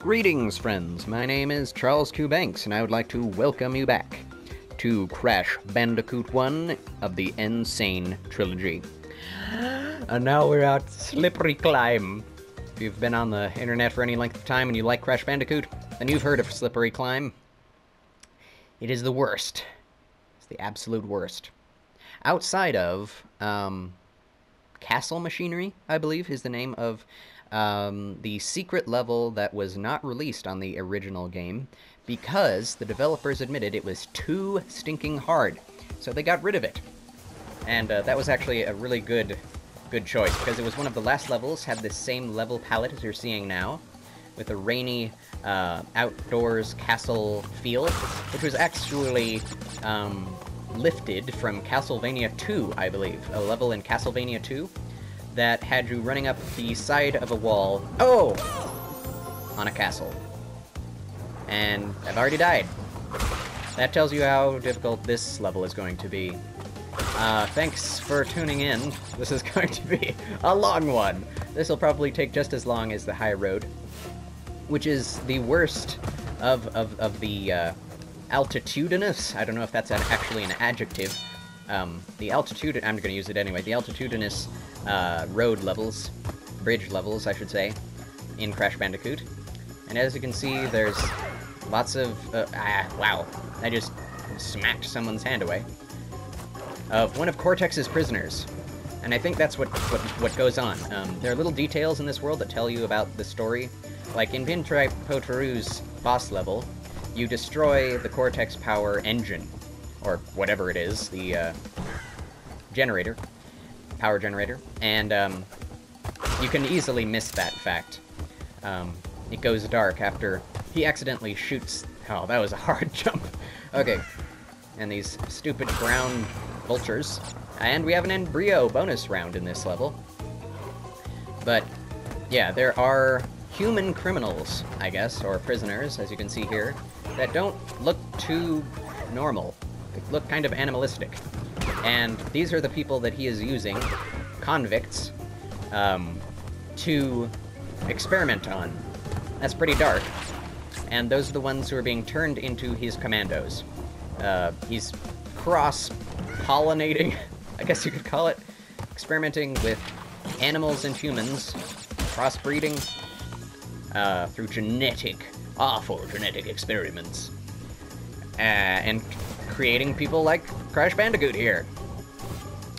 Greetings, friends. My name is Charles Q. Banks, and I would like to welcome you back to Crash Bandicoot 1 of the Sane Trilogy. And now we're at Slippery Climb. If you've been on the internet for any length of time and you like Crash Bandicoot, then you've heard of Slippery Climb. It is the worst. It's the absolute worst. Outside of, Castle Machinery, I believe, is the name of the secret level that was not released on the original game because the developers admitted it was too stinking hard, so they got rid of it. And that was actually a really good choice, because it was one of the last levels, had the same level palette as you're seeing now, with a rainy, outdoors castle feel, which was actually lifted from Castlevania 2, I believe, a level in Castlevania 2 that had you running up the side of a wall, on a castle. And I've already died. That tells you how difficult this level is going to be. Thanks for tuning in. This is going to be a long one. This will probably take just as long as the high road, which is the worst of the altitudinous. I don't know if that's actually an adjective. The altitude, I'm going to use it anyway, the altitudinous road levels, bridge levels, I should say, in Crash Bandicoot. And as you can see, there's lots of, wow, I just smacked someone's hand away. Of one of Cortex's prisoners. And I think that's what goes on. There are little details in this world that tell you about the story. Like in Pinstripe Potaru's boss level, you destroy the Cortex Power engine, or whatever it is, the generator, power generator, and you can easily miss that fact. It goes dark after he accidentally shoots. Oh, that was a hard jump. Okay, and these stupid brown vultures, and we have an embryo bonus round in this level. But yeah, there are human criminals, I guess, or prisoners, as you can see here, that don't look too normal. They look kind of animalistic. And these are the people that he is using, convicts, to experiment on. That's pretty dark. And those are the ones who are being turned into his commandos. He's cross-pollinating, I guess you could call it, experimenting with animals and humans, crossbreeding, through awful genetic experiments, and creating people like Crash Bandicoot here.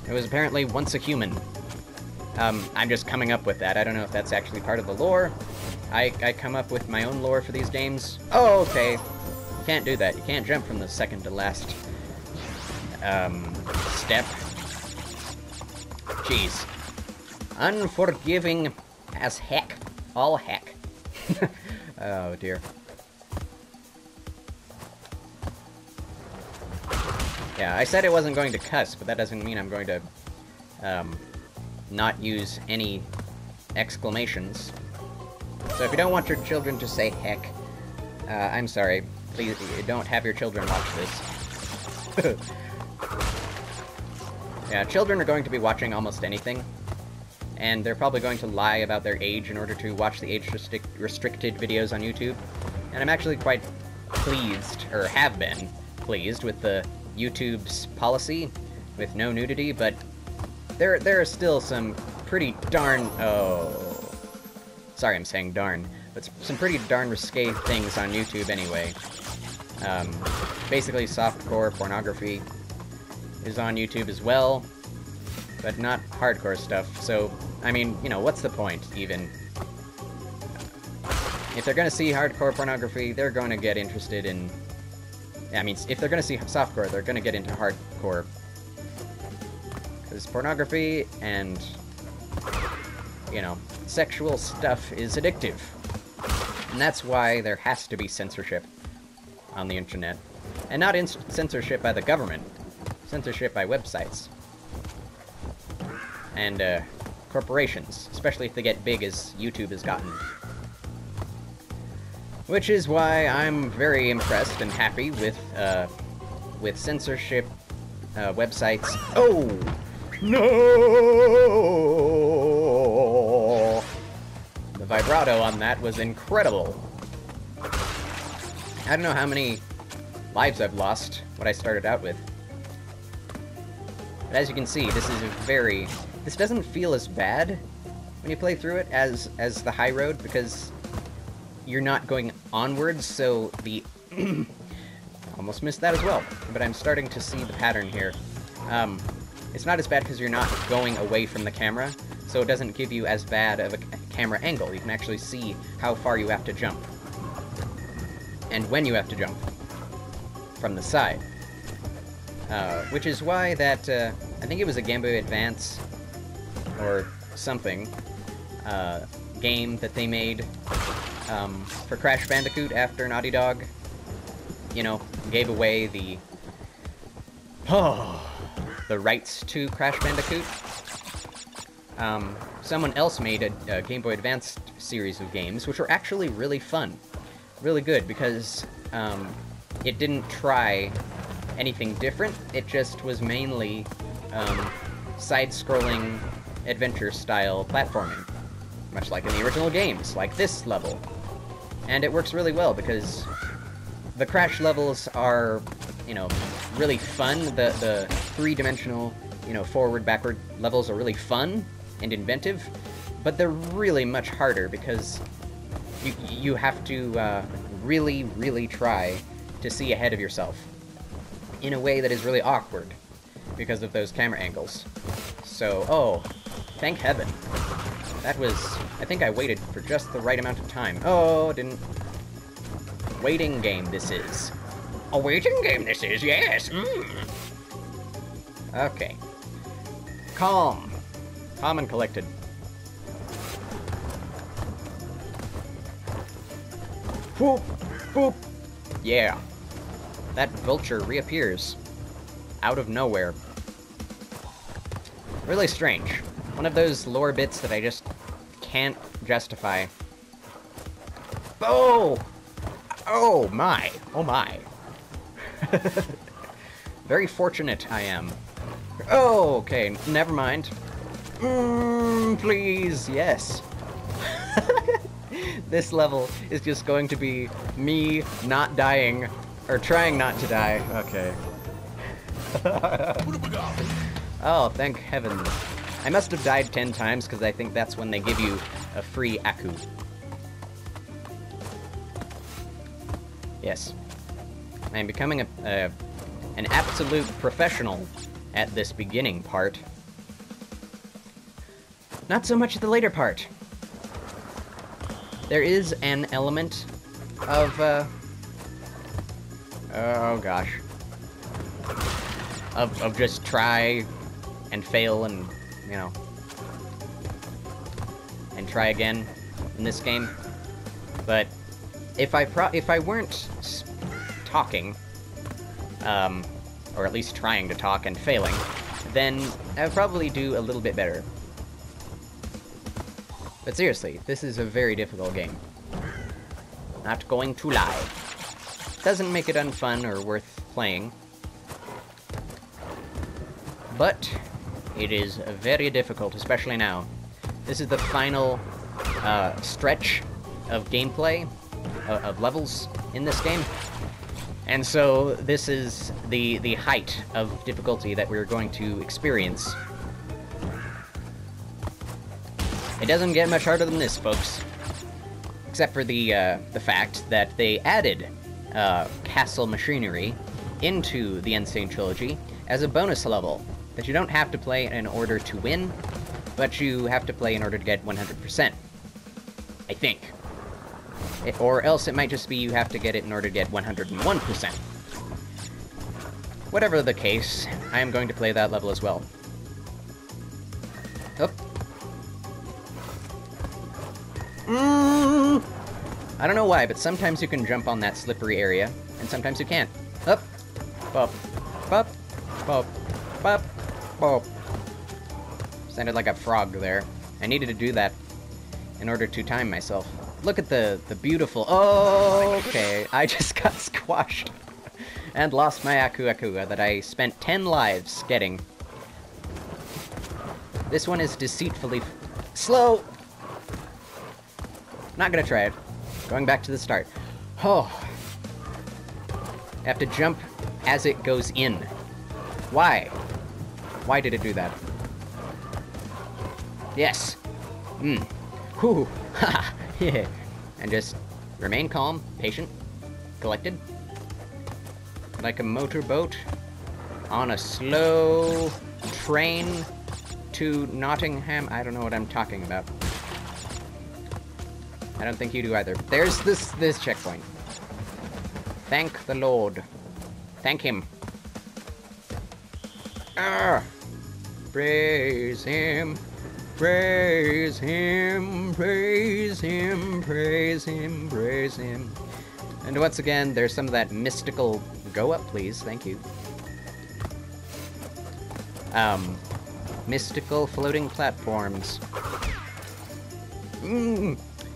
It was apparently once a human. I'm just coming up with that. I don't know if that's actually part of the lore. I come up with my own lore for these games. Oh, okay. You can't do that. You can't jump from the second to last step. Jeez. Unforgiving as heck. All heck. Oh, dear. Yeah, I said I wasn't going to cuss, but that doesn't mean I'm going to, not use any exclamations. So if you don't want your children to say heck, I'm sorry. Please, don't have your children watch this. Yeah, children are going to be watching almost anything, and they're probably going to lie about their age in order to watch the age-restricted videos on YouTube. And I'm actually quite pleased, or have been pleased, with the YouTube's policy with no nudity, but there are still some pretty darn, sorry I'm saying darn, but some pretty darn risque things on YouTube anyway. Basically softcore pornography is on YouTube as well, but not hardcore stuff, so, I mean, you know, what's the point, even? If they're gonna see hardcore pornography, they're gonna get interested in... I mean, if they're gonna see softcore, they're gonna get into hardcore. Because pornography and, you know, sexual stuff is addictive. And that's why there has to be censorship on the internet. And not censorship by the government. Censorship by websites. And, corporations. Especially if they get big as YouTube has gotten. Which is why I'm very impressed and happy with censorship websites. Oh! No! The vibrato on that was incredible. I don't know how many lives I've lost, what I started out with. But as you can see, this is this doesn't feel as bad when you play through it as the high road, because you're not going onwards, so the... almost missed that as well, but I'm starting to see the pattern here. It's not as bad because you're not going away from the camera, so it doesn't give you as bad of a camera angle. You can actually see how far you have to jump, and when you have to jump from the side. Which is why that, I think it was a Game Boy Advance, or something, game that they made for Crash Bandicoot after Naughty Dog, you know, gave away the rights to Crash Bandicoot. Someone else made a Game Boy Advance series of games, which were actually really fun. Really good, because it didn't try anything different. It just was mainly side-scrolling adventure-style platforming, much like in the original games, like this level. And it works really well, because the Crash levels are, you know, really fun. The three-dimensional, you know, forward-backward levels are really fun and inventive, but they're really much harder because you have to really, really try to see ahead of yourself in a way that is really awkward because of those camera angles. So, oh, thank heaven. That was... I think I waited for just the right amount of time. Oh, didn't... Waiting game this is. A waiting game this is, yes! Okay. Calm. Calm and collected. Whoop! Boop! Yeah. That vulture reappears. Out of nowhere. Really strange. One of those lore bits that I just can't justify. Oh! Oh my! Oh my! Very fortunate I am. Oh, okay, never mind. Please, yes. This level is just going to be me not dying, or trying not to die. Okay. Oh, thank heavens. I must have died 10 times, because I think that's when they give you a free Aku. Yes. I am becoming an absolute professional at this beginning part. Not so much at the later part. There is an element of, oh gosh. Of just try and fail and, you know, and try again in this game. But if I weren't talking, or at least trying to talk and failing, then I'd probably do a little bit better. But seriously, this is a very difficult game. Not going to lie. Doesn't make it unfun or worth playing. But it is very difficult, especially now. This is the final stretch of gameplay, of levels in this game. And so this is the height of difficulty that we're going to experience. It doesn't get much harder than this, folks. Except for the fact that they added castle machinery into the Sane Trilogy as a bonus level that you don't have to play in order to win, but you have to play in order to get 100%. I think. Or else it might just be you have to get it in order to get 101%. Whatever the case, I am going to play that level as well. Oop. I don't know why, but sometimes you can jump on that slippery area, and sometimes you can't. Up, bop, bop, bop, bop, bop. Sounded like a frog there. I needed to do that in order to time myself. Look at the beautiful... Oh, okay. I just got squashed and lost my Aku that I spent 10 lives getting. This one is deceitfully slow. Not gonna try it. Going back to the start. Oh. I have to jump as it goes in. Why? Why did it do that? Yes. Whew. Ha. Yeah. And just remain calm, patient, collected. Like a motorboat on a slow train to Nottingham. I don't know what I'm talking about. I don't think you do either. There's this checkpoint. Thank the Lord. Thank him. Praise him. Praise him. Praise him. Praise him. Praise him. And once again, there's some of that mystical... Go up, please. Thank you. Mystical floating platforms.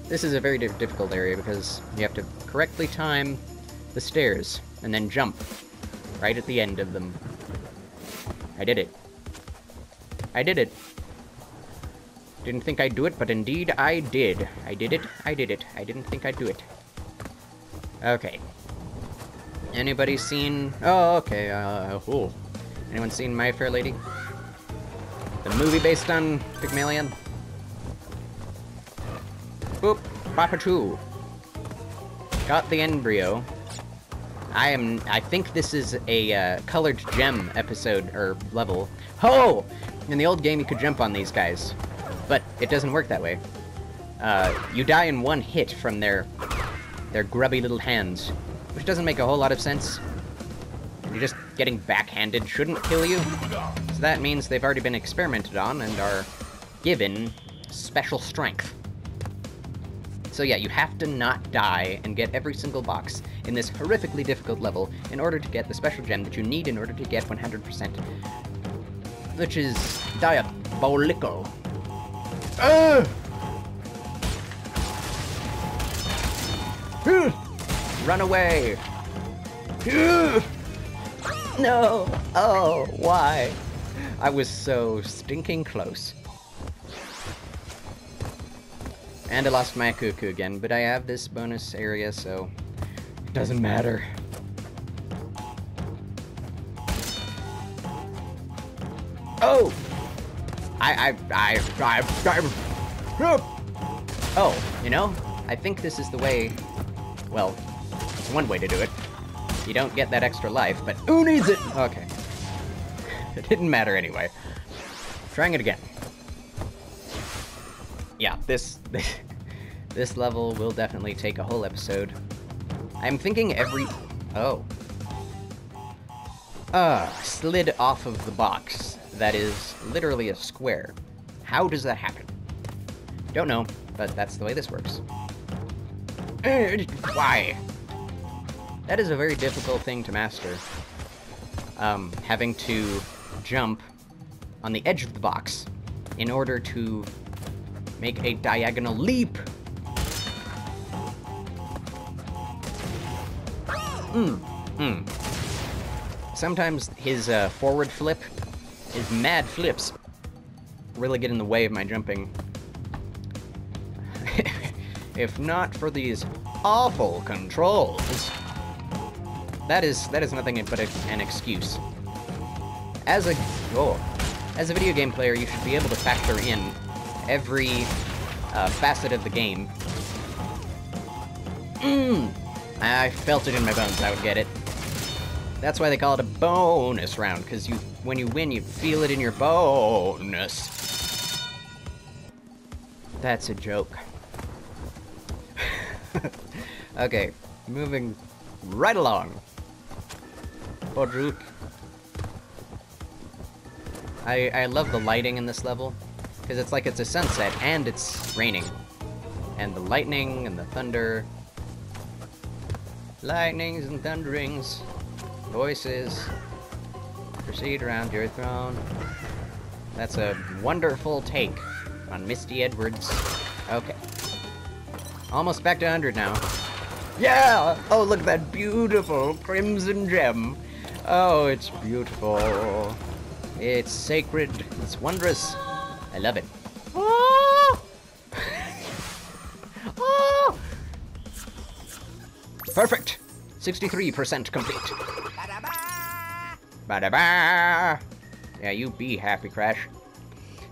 This is a very difficult area because you have to correctly time the stairs and then jump right at the end of them. I did it. I did it. Didn't think I'd do it, but indeed I did. I did it. I did it. I didn't think I'd do it. Okay. Anybody seen... Oh, okay, oh. Anyone seen My Fair Lady? The movie based on Pygmalion? Boop. Papa 2. Got the embryo. I think this is a, colored gem episode, or level. Oh! In the old game you could jump on these guys. But it doesn't work that way. You die in one hit from their grubby little hands. Which doesn't make a whole lot of sense. You're just getting backhanded shouldn't kill you. So that means they've already been experimented on and are given special strength. So yeah, you have to not die and get every single box in this horrifically difficult level in order to get the special gem that you need in order to get 100%. Which is diabolical. Run away! No! Oh, why? I was so stinking close. And I lost my cuckoo again, but I have this bonus area, so it doesn't matter. Oh! Oh, you know, I think this is the way, well, it's one way to do it. You don't get that extra life, but who needs it? Okay. It didn't matter anyway. Trying it again. Yeah, this level will definitely take a whole episode. I'm thinking every... Oh. Slid off of the box. That is literally a square. How does that happen? Don't know, but that's the way this works. Why? That is a very difficult thing to master. Having to jump on the edge of the box in order to make a diagonal leap. Sometimes his forward flip, his mad flips, really get in the way of my jumping. If not for these awful controls, that is nothing but an excuse. As a video game player, you should be able to factor in every facet of the game. I felt it in my bones. I would get it. That's why they call it a bonus round, because when you win, you feel it in your bonus. That's a joke. Okay, moving right along. Podruk. I love the lighting in this level, because it's like it's a sunset, and it's raining. And the lightning and the thunder. Lightnings and thunderings. Voices. Proceed around your throne. That's a wonderful take on Misty Edwards. Okay. Almost back to 100 now. Yeah! Oh, look at that beautiful crimson gem. Oh, it's beautiful. It's sacred. It's wondrous. I love it. Oh! Oh! Perfect! 63% complete. Ba-da-ba! Yeah, you be happy, Crash.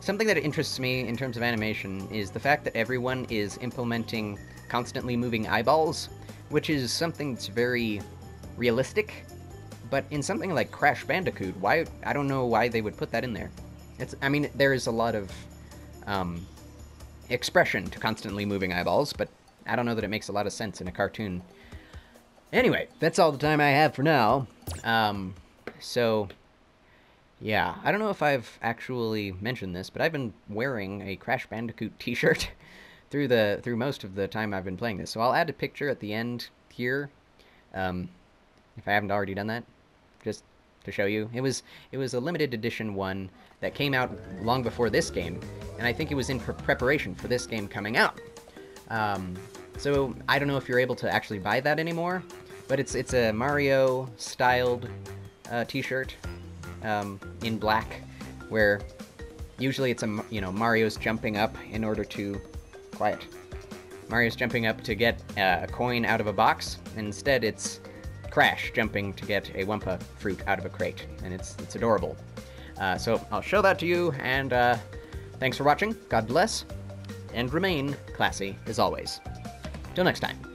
Something that interests me in terms of animation is the fact that everyone is implementing constantly moving eyeballs, which is something that's very realistic. But in something like Crash Bandicoot, I don't know why they would put that in there. I mean, there is a lot of expression to constantly moving eyeballs, but I don't know that it makes a lot of sense in a cartoon. Anyway, that's all the time I have for now. So, yeah, I don't know if I've actually mentioned this, but I've been wearing a Crash Bandicoot t-shirt through most of the time I've been playing this. So I'll add a picture at the end here, if I haven't already done that, just to show you. It was a limited edition one that came out long before this game, and I think it was in preparation for this game coming out. So I don't know if you're able to actually buy that anymore, but it's a Mario-styled t-shirt in black, where usually it's Mario's jumping up in order to... Quiet. Mario's jumping up to get a coin out of a box, and instead it's Crash jumping to get a Wumpa fruit out of a crate, and it's adorable. So I'll show that to you, and thanks for watching, God bless, and remain classy as always. Till next time.